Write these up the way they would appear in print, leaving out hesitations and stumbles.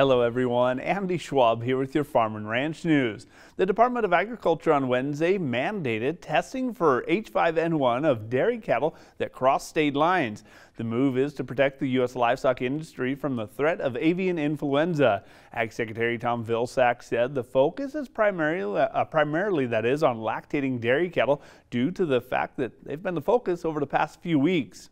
Hello everyone, Andy Schwab here with your Farm and Ranch News. The Department of Agriculture on Wednesday mandated testing for H5N1 of dairy cattle that cross state lines. The move is to protect the U.S. livestock industry from the threat of avian influenza. Ag Secretary Tom Vilsack said the focus is primarily that is on lactating dairy cattle due to the fact that they've been the focus over the past few weeks.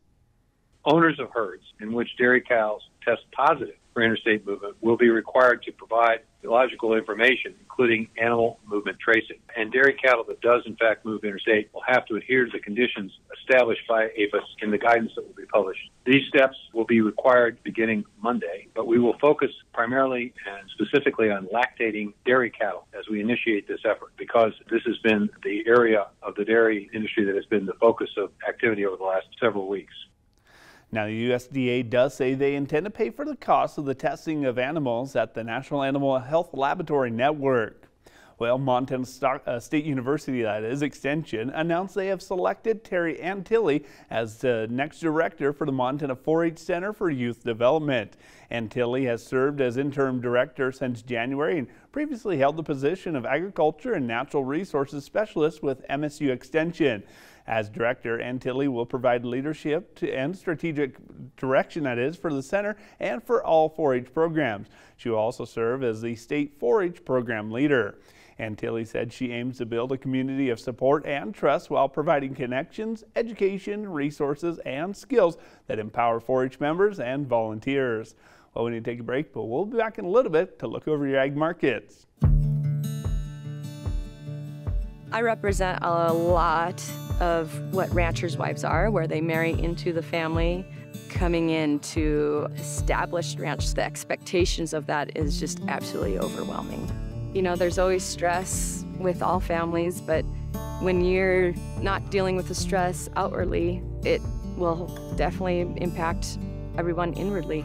Owners of herds in which dairy cows test positive for interstate movement will be required to provide biological information, including animal movement tracing. And dairy cattle that does in fact move interstate will have to adhere to the conditions established by APHIS in the guidance that will be published. These steps will be required beginning Monday, but we will focus primarily and specifically on lactating dairy cattle as we initiate this effort, because this has been the area of the dairy industry that has been the focus of activity over the last several weeks. Now, the USDA does say they intend to pay for the cost of the testing of animals at the National Animal Health Laboratory Network. Well, Montana State University, that is, Extension, announced they have selected Terry Antilley as the next director for the Montana 4-H Center for Youth Development. Antilley has served as interim director since January and previously held the position of Agriculture and Natural Resources Specialist with MSU Extension. As director, Antilley will provide leadership and strategic direction, that is, for the center and for all 4-H programs. She will also serve as the state 4-H program leader. Antilley said she aims to build a community of support and trust while providing connections, education, resources, and skills that empower 4-H members and volunteers. Well, we need to take a break, but we'll be back in a little bit to look over your ag markets. I represent a lot of what ranchers' wives are, where they marry into the family. Coming into established ranch, the expectations of that is just absolutely overwhelming. You know, there's always stress with all families, but when you're not dealing with the stress outwardly, it will definitely impact everyone inwardly.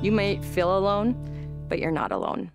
You might feel alone, but you're not alone.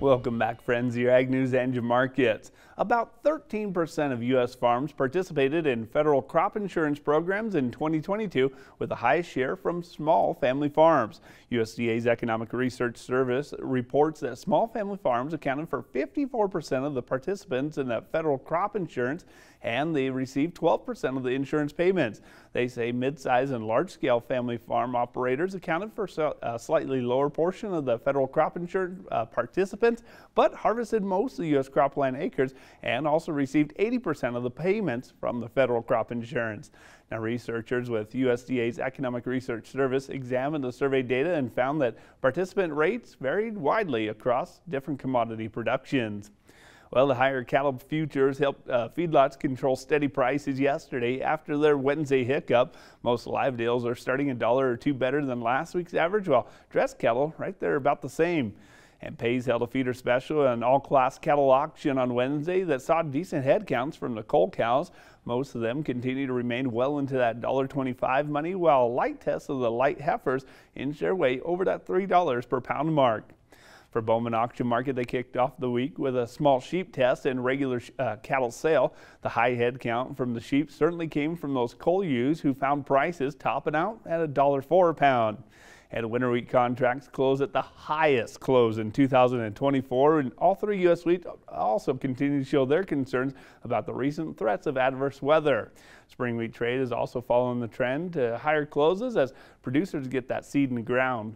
Welcome back, friends, to your Ag News and your markets. About 13% of U.S. farms participated in federal crop insurance programs in 2022, with the highest share from small family farms. USDA's Economic Research Service reports that small family farms accounted for 54% of the participants in that federal crop insurance, and they received 12% of the insurance payments. They say mid-size and large-scale family farm operators accounted for a slightly lower portion of the federal crop insurance participants, but harvested most of the U.S. cropland acres and also received 80% of the payments from the federal crop insurance. Now, researchers with USDA's Economic Research Service examined the survey data and found that participant rates varied widely across different commodity productions. Well, the higher cattle futures helped feedlots control steady prices yesterday after their Wednesday hiccup. Most live deals are starting $1 or $2 better than last week's average, while dressed cattle right there about the same. And Pays held a feeder special and all-class cattle auction on Wednesday that saw decent head counts from the cull cows. Most of them continue to remain well into that $1.25 money, while light tests of the light heifers inch their way over that $3 per pound mark. For Bowman auction market, they kicked off the week with a small sheep test and regular cattle sale. The high head count from the sheep certainly came from those cull ewes who found prices topping out at $1.04 a pound. And winter wheat contracts closed at the highest close in 2024, and all three U.S. wheat also continue to show their concerns about the recent threats of adverse weather. Spring wheat trade is also following the trend to higher closes as producers get that seed in the ground.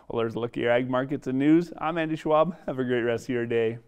Well, there's a look at your ag markets and news. I'm Andy Schwab. Have a great rest of your day.